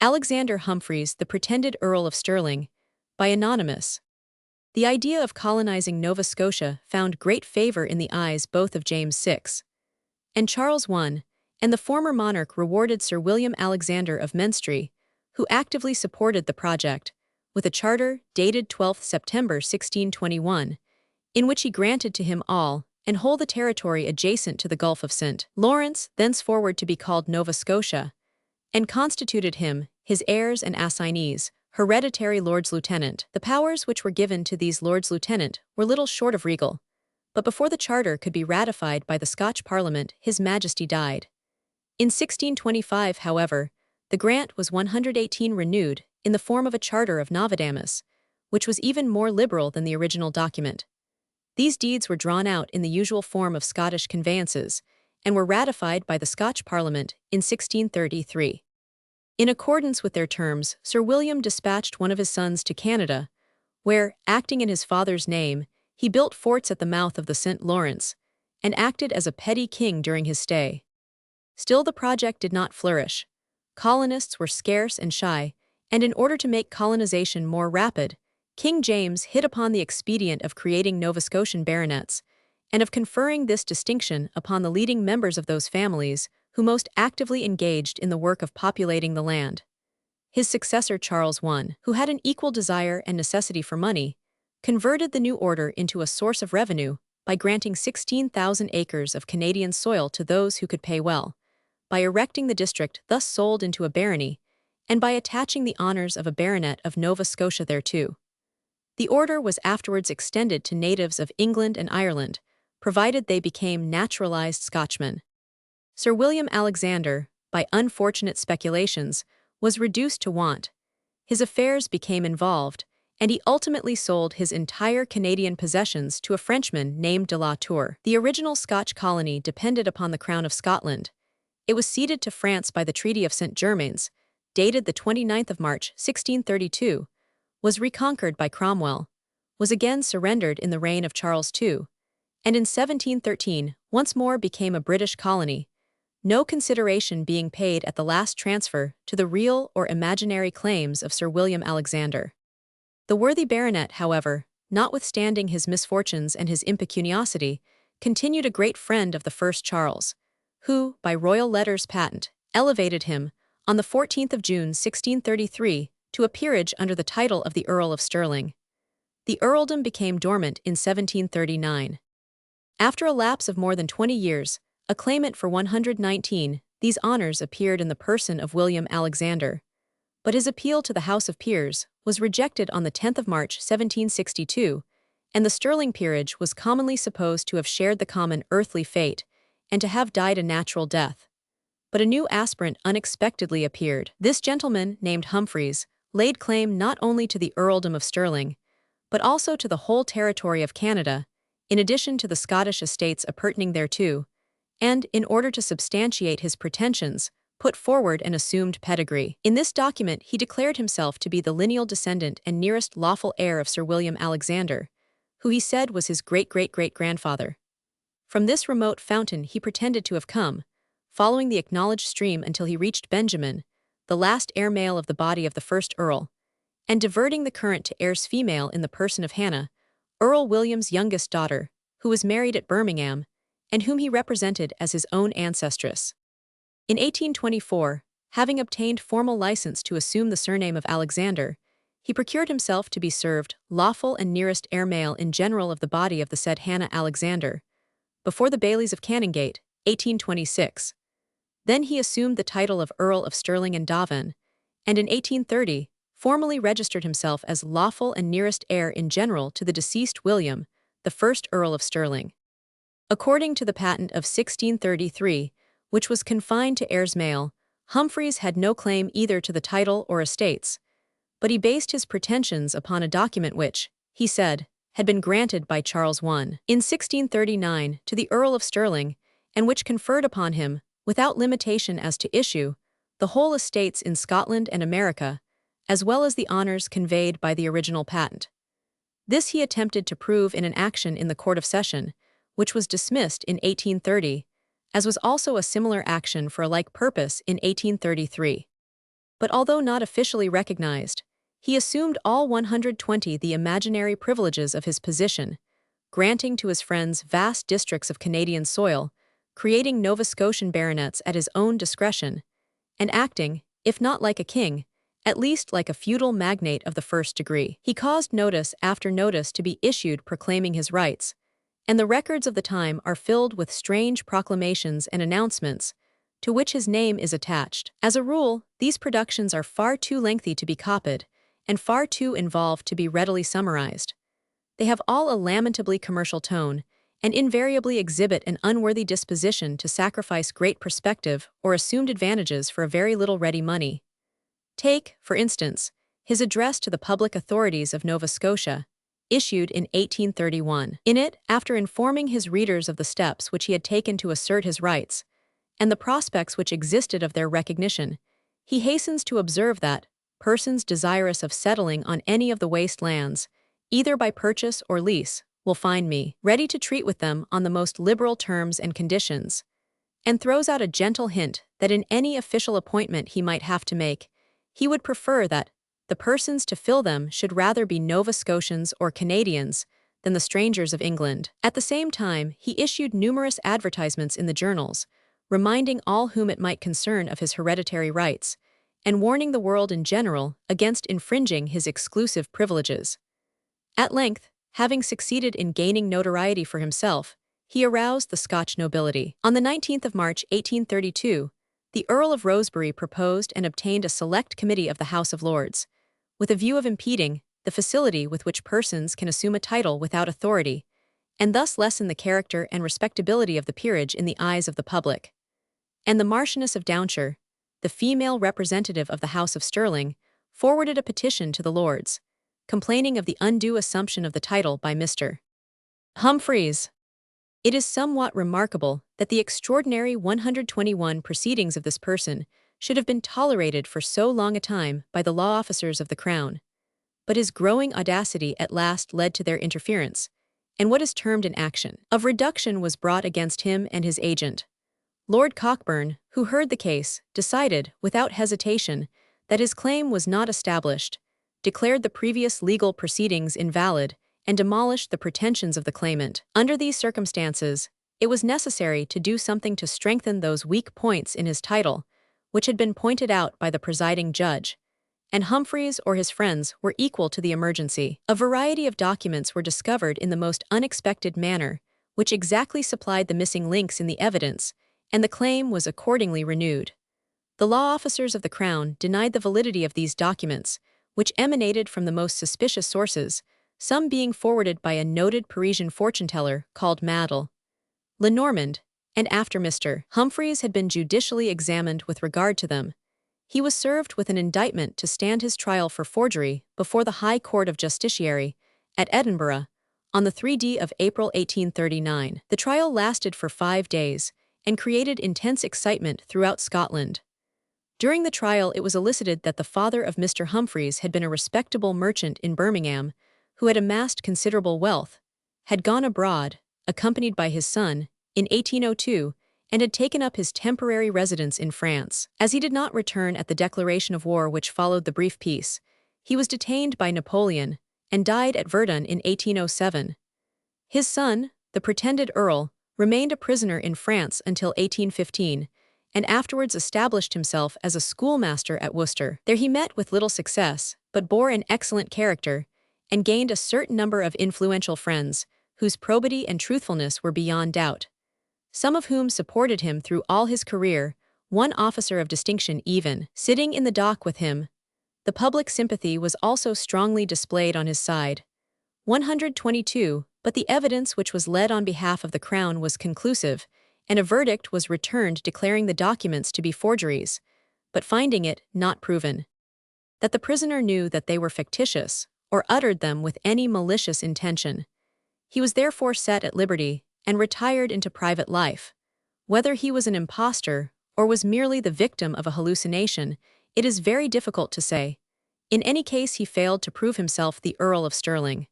Alexander Humphreys, the pretended Earl of Stirling, by Anonymous. The idea of colonizing Nova Scotia found great favor in the eyes both of James VI and Charles I, and the former monarch rewarded Sir William Alexander of Menstrie, who actively supported the project, with a charter dated 12 September 1621, in which he granted to him all and whole the territory adjacent to the Gulf of St. Lawrence, thenceforward to be called Nova Scotia, and constituted him, his heirs and assignees, hereditary Lords Lieutenant. The powers which were given to these Lords Lieutenant were little short of regal, but before the charter could be ratified by the Scotch Parliament, His Majesty died. In 1625, however, the grant was 118 renewed in the form of a charter of Novidamus, which was even more liberal than the original document. These deeds were drawn out in the usual form of Scottish conveyances and were ratified by the Scotch Parliament in 1633. In accordance with their terms, Sir William dispatched one of his sons to Canada, where, acting in his father's name, he built forts at the mouth of the St. Lawrence and acted as a petty king during his stay. Still, the project did not flourish. Colonists were scarce and shy, and in order to make colonization more rapid, King James hit upon the expedient of creating Nova Scotian baronets and of conferring this distinction upon the leading members of those families who most actively engaged in the work of populating the land. His successor Charles I, who had an equal desire and necessity for money, converted the new order into a source of revenue by granting 16,000 acres of Canadian soil to those who could pay well, by erecting the district thus sold into a barony, and by attaching the honors of a baronet of Nova Scotia thereto. The order was afterwards extended to natives of England and Ireland, provided they became naturalized Scotchmen. Sir William Alexander, by unfortunate speculations, was reduced to want. His affairs became involved, and he ultimately sold his entire Canadian possessions to a Frenchman named de la Tour. The original Scotch colony depended upon the Crown of Scotland. It was ceded to France by the Treaty of St. Germains, dated the 29th of March, 1632, was reconquered by Cromwell, was again surrendered in the reign of Charles II, and in 1713 once more became a British colony, no consideration being paid at the last transfer to the real or imaginary claims of Sir William Alexander. The worthy baronet, however, notwithstanding his misfortunes and his impecuniosity, continued a great friend of the first Charles, who, by royal letters patent, elevated him, on the 14th of June 1633, to a peerage under the title of the Earl of Stirling. The earldom became dormant in 1739. After a lapse of more than 20 years, a claimant for 119, these honors appeared in the person of William Alexander, but his appeal to the House of Peers was rejected on the 10th of March 1762, and the Stirling peerage was commonly supposed to have shared the common earthly fate and to have died a natural death. But a new aspirant unexpectedly appeared. This gentleman, named Humphreys, laid claim not only to the earldom of Stirling, but also to the whole territory of Canada, in addition to the Scottish estates appurtening thereto, and, in order to substantiate his pretensions, put forward an assumed pedigree. In this document he declared himself to be the lineal descendant and nearest lawful heir of Sir William Alexander, who he said was his great-great-great-grandfather. From this remote fountain he pretended to have come, following the acknowledged stream until he reached Benjamin, the last heir male of the body of the first Earl, and diverting the current to heirs female in the person of Hannah, Earl William's youngest daughter, who was married at Birmingham, and whom he represented as his own ancestress. In 1824, having obtained formal license to assume the surname of Alexander, he procured himself to be served lawful and nearest heir male in general of the body of the said Hannah Alexander, before the Bailies of Canongate, 1826. Then he assumed the title of Earl of Stirling and Davan, and in 1830 formally registered himself as lawful and nearest heir in general to the deceased William, the first Earl of Stirling. According to the patent of 1633, which was confined to heirs male, Humphreys had no claim either to the title or estates, but he based his pretensions upon a document which, he said, had been granted by Charles I in 1639 to the Earl of Stirling, and which conferred upon him, without limitation as to issue, the whole estates in Scotland and America, as well as the honors conveyed by the original patent. This he attempted to prove in an action in the Court of Session, which was dismissed in 1830, as was also a similar action for a like purpose in 1833. But although not officially recognized, he assumed all 120 the imaginary privileges of his position, granting to his friends vast districts of Canadian soil, creating Nova Scotian baronets at his own discretion, and acting, if not like a king, at least like a feudal magnate of the first degree. He caused notice after notice to be issued proclaiming his rights, and the records of the time are filled with strange proclamations and announcements, to which his name is attached. As a rule, these productions are far too lengthy to be copied, and far too involved to be readily summarized. They have all a lamentably commercial tone, and invariably exhibit an unworthy disposition to sacrifice great perspective or assumed advantages for a very little ready money. Take, for instance, his address to the public authorities of Nova Scotia, issued in 1831. In it, after informing his readers of the steps which he had taken to assert his rights, and the prospects which existed of their recognition, he hastens to observe that persons desirous of settling on any of the waste lands, either by purchase or lease, will find me ready to treat with them on the most liberal terms and conditions, and throws out a gentle hint that in any official appointment he might have to make, he would prefer that the persons to fill them should rather be Nova Scotians or Canadians than the strangers of England. At the same time, he issued numerous advertisements in the journals, reminding all whom it might concern of his hereditary rights, and warning the world in general against infringing his exclusive privileges. At length, having succeeded in gaining notoriety for himself, he aroused the Scotch nobility. On the 19th of March 1832, the Earl of Rosebery proposed and obtained a select committee of the House of Lords, with a view of impeding the facility with which persons can assume a title without authority, and thus lessen the character and respectability of the peerage in the eyes of the public. And the Marchioness of Downshire, the female representative of the House of Stirling, forwarded a petition to the Lords, complaining of the undue assumption of the title by Mr. Humphreys. It is somewhat remarkable that the extraordinary 121 proceedings of this person should have been tolerated for so long a time by the law officers of the Crown, but his growing audacity at last led to their interference, and what is termed an action of reduction was brought against him and his agent. Lord Cockburn, who heard the case, decided, without hesitation, that his claim was not established, declared the previous legal proceedings invalid, and demolished the pretensions of the claimant. Under these circumstances, it was necessary to do something to strengthen those weak points in his title, which had been pointed out by the presiding judge, and Humphreys or his friends were equal to the emergency. A variety of documents were discovered in the most unexpected manner, which exactly supplied the missing links in the evidence, and the claim was accordingly renewed. The law officers of the Crown denied the validity of these documents, which emanated from the most suspicious sources, some being forwarded by a noted Parisian fortune-teller called Madel Lenormand, and after Mr. Humphreys had been judicially examined with regard to them, he was served with an indictment to stand his trial for forgery before the High Court of Justiciary at Edinburgh on the 3d of April 1839. The trial lasted for 5 days and created intense excitement throughout Scotland. During the trial, it was elicited that the father of Mr. Humphreys had been a respectable merchant in Birmingham who had amassed considerable wealth, had gone abroad, accompanied by his son, in 1802, and had taken up his temporary residence in France. As he did not return at the declaration of war which followed the brief peace, he was detained by Napoleon and died at Verdun in 1807. His son, the pretended Earl, remained a prisoner in France until 1815, and afterwards established himself as a schoolmaster at Worcester. There he met with little success, but bore an excellent character, and gained a certain number of influential friends, whose probity and truthfulness were beyond doubt, some of whom supported him through all his career, one officer of distinction even sitting in the dock with him. The public sympathy was also strongly displayed on his side. 122, but the evidence which was led on behalf of the Crown was conclusive, and a verdict was returned declaring the documents to be forgeries, but finding it not proven that the prisoner knew that they were fictitious, or uttered them with any malicious intention. He was therefore set at liberty, and retired into private life. Whether he was an impostor, or was merely the victim of a hallucination, it is very difficult to say. In any case, he failed to prove himself the Earl of Stirling.